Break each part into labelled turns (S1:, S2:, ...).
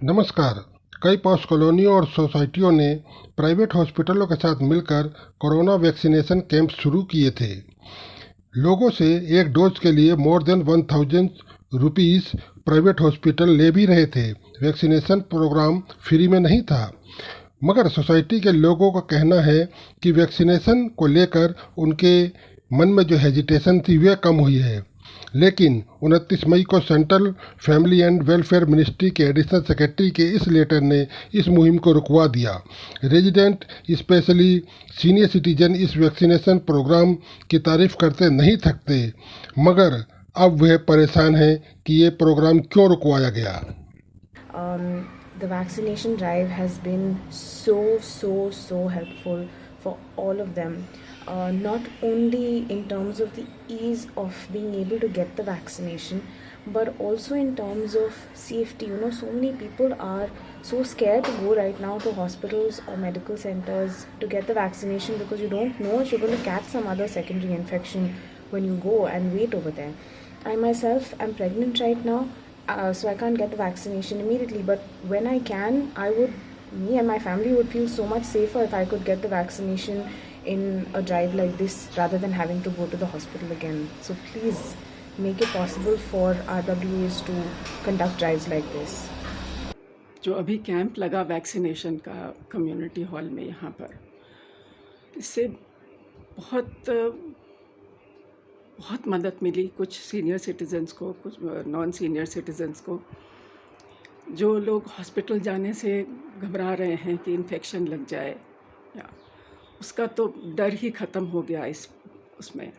S1: नमस्कार। कई पॉश कॉलोनियों और सोसाइटियों ने प्राइवेट हॉस्पिटलों के साथ मिलकर कोरोना वैक्सीनेशन कैंप शुरू किए थे। लोगों से एक डोज के लिए more than 1000 rupees private hospital ले भी रहे थे। वैक्सीनेशन प्रोग्राम फ्री में नहीं था, मगर सोसाइटी के लोगों का कहना है कि वैक्सीनेशन को लेकर उनके मन में जो हेजिटेशन थी वह कम हुई है। लेकिन 29 मई को central family and welfare ministry के एडिशनल सेक्रेटरी के इस लेटर ने इस मुहिम को रुकवा दिया। रेजिडेंट स्पेशली सीनियर सिटीजन इस वैक्सीनेशन प्रोग्राम की तारीफ करते नहीं थकते, मगर अब वह परेशान हैं कि ये प्रोग्राम क्यों रुकवाया गया।
S2: The vaccination drive has been so helpful for all of them. Not only in terms of the ease of being able to get the vaccination, but also in terms of safety. You know, so many people are so scared to go right now to hospitals or medical centers to get the vaccination because you don't know if you're going to catch some other secondary infection when you go and wait over there. I myself am pregnant right now. So I can't get the vaccination immediately, but when I can, me and my family would feel so much safer if I could get the vaccination in a drive like this rather than having to go to the hospital again. So please make it possible for RWAs to conduct drives like this.
S3: जो अभी camp लगा vaccination का community hall में यहाँ पर, इससे बहुत मदद मिली कुछ सीनियर सिटीजन्स को, कुछ नॉन सीनियर सिटीजन्स को, जो लोग हॉस्पिटल जाने से घबरा रहे हैं कि इन्फेक्शन लग जाए, या उसका तो डर ही ख़त्म हो गया उसमें।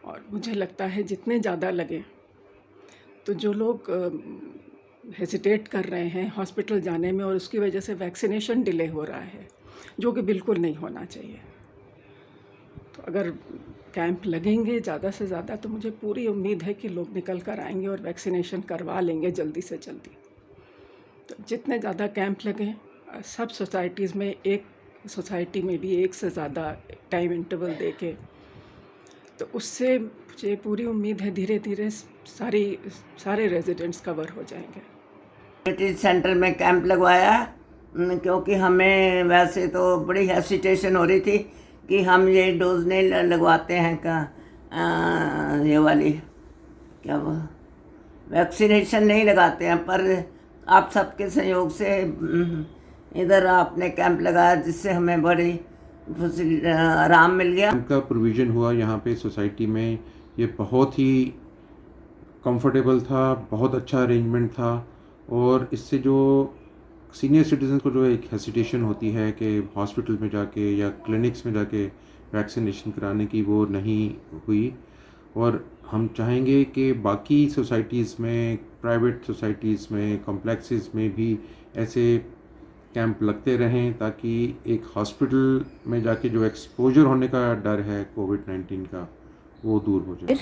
S3: और मुझे लगता है जितने ज़्यादा लगे, तो जो लोग हेजिटेट कर रहे हैं हॉस्पिटल जाने में और उसकी वजह से वैक्सीनेशन डिले हो रहा है, जो कि बिल्कुल नहीं होना चाहिए, तो अगर कैंप लगेंगे ज़्यादा से ज़्यादा तो मुझे पूरी उम्मीद है कि लोग निकल कर आएंगे और वैक्सीनेशन करवा लेंगे जल्दी से जल्दी। तो जितने ज़्यादा कैंप लगें, सब सोसाइटीज़ में, एक सोसाइटी में भी एक से ज़्यादा टाइम इंटरवल दे के, तो उससे मुझे पूरी उम्मीद है धीरे धीरे सारे रेजिडेंट्स कवर हो जाएंगे।
S4: कम्युनिटी सेंटर में कैंप लगवाया क्योंकि हमें वैसे तो बड़ी हेसिटेशन हो रही थी कि हम ये डोज नहीं लगवाते हैं ये वाली क्या वो वैक्सीनेशन नहीं लगाते हैं, पर आप सबके सहयोग से इधर आपने कैंप लगाया जिससे हमें बड़ी आराम मिल गया।
S5: कैंप का प्रोविज़न हुआ यहाँ पे सोसाइटी में, ये बहुत ही कंफर्टेबल था, बहुत अच्छा अरेंजमेंट था। और इससे जो सीनियर सिटीजन को जो एक हेसिटेशन होती है कि हॉस्पिटल में जाके या क्लिनिक्स में जाके वैक्सीनेशन कराने की, वो नहीं हुई। और हम चाहेंगे कि बाकी सोसाइटीज़ में, प्राइवेट सोसाइटीज़ में, कॉम्प्लेक्सेस में भी ऐसे कैंप लगते रहें, ताकि एक हॉस्पिटल में जाके जो एक्सपोजर होने का डर है कोविड-19 का, वो दूर हो जाए।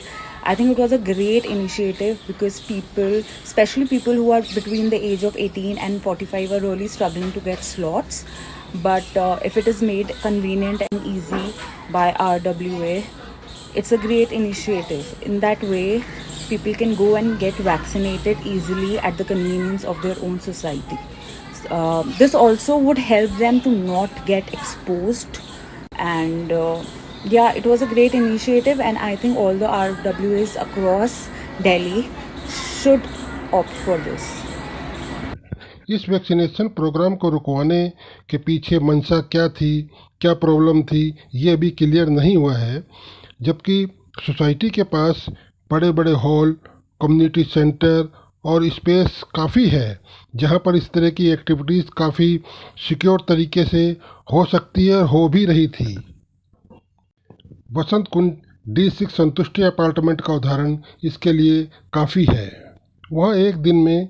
S2: I think it was a great initiative because people, especially people who are between the age of 18 and 45, are really struggling to get slots. But if it is made convenient and easy by RWA, it's a great initiative. In that way, people can go and get vaccinated easily at the convenience of their own society. This also would help them to not get exposed, and yeah, it was a great initiative, and I think all the RWAs across Delhi should opt for this.
S1: इस vaccination programme को रुकवाने के पीछे मंशा क्या थी, क्या problem थी, ये अभी क्लियर नहीं हुआ है। जबकि सोसाइटी के पास बड़े बड़े हॉल, कम्युनिटी सेंटर और स्पेस काफ़ी है, जहाँ पर इस तरह की एक्टिविटीज़ काफ़ी सिक्योर तरीके से हो सकती है और हो भी रही थी। बसंत कुंज D6 संतुष्टि अपार्टमेंट का उदाहरण इसके लिए काफ़ी है। वहाँ एक दिन में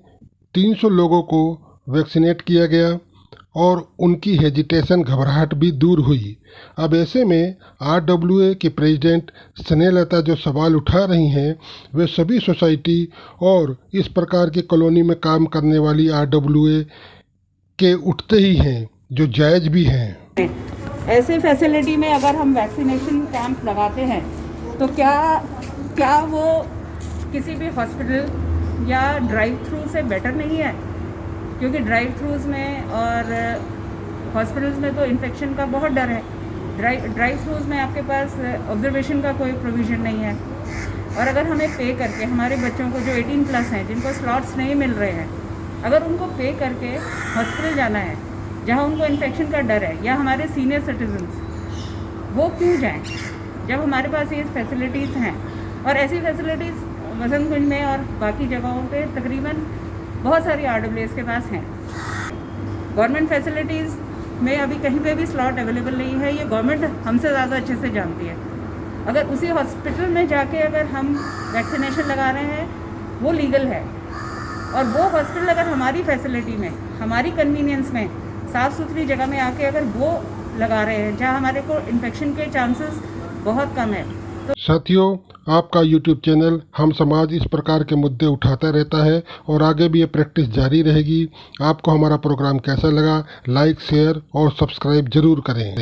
S1: 300 लोगों को वैक्सीनेट किया गया और उनकी हेजिटेशन, घबराहट भी दूर हुई। अब ऐसे में RWA के प्रेसिडेंट स्नेहलता जो सवाल उठा रही हैं, वे सभी सोसाइटी और इस प्रकार की कॉलोनी में काम करने वाली RWA के उठते ही हैं, जो जायज़ भी हैं।
S6: ऐसे फैसिलिटी में अगर हम वैक्सीनेशन कैंप लगाते हैं तो क्या वो किसी भी हॉस्पिटल या ड्राइव थ्रू से बेटर नहीं है? क्योंकि ड्राइव थ्रूज में और हॉस्पिटल्स में तो इन्फेक्शन का बहुत डर है। ड्राइव थ्रूज में आपके पास ऑब्जर्वेशन का कोई प्रोविज़न नहीं है, और अगर हमें पे करके हमारे बच्चों को जो 18 प्लस हैं, जिनको स्लॉट्स नहीं मिल रहे हैं, अगर उनको पे करके हॉस्पिटल जाना है जहाँ उनको इन्फेक्शन का डर है, या हमारे सीनियर सिटीजन्स वो क्यों जाएं जब हमारे पास ये फैसिलिटीज़ हैं। और ऐसी फैसिलिटीज़ वसंत कुंज में और बाकी जगहों पे तकरीबन बहुत सारी RWS के पास हैं। गवर्नमेंट फैसिलिटीज़ में अभी कहीं पे भी स्लॉट अवेलेबल नहीं है, ये गवर्नमेंट हमसे ज़्यादा अच्छे से जानती है। अगर उसी हॉस्पिटल में जाके अगर हम वैक्सीनेशन लगा रहे हैं वो लीगल है, और वो हॉस्पिटल अगर हमारी फैसिलिटी में, हमारी कन्वीनियंस में, साफ़ सुथरी जगह में आके अगर वो लगा रहे हैं जहाँ हमारे को इन्फेक्शन के चांसेस बहुत कम है।
S1: साथियों, आपका YouTube चैनल हम समाज इस प्रकार के मुद्दे उठाता रहता है और आगे भी ये प्रैक्टिस जारी रहेगी। आपको हमारा प्रोग्राम कैसा लगा, लाइक, शेयर और सब्सक्राइब जरूर करें।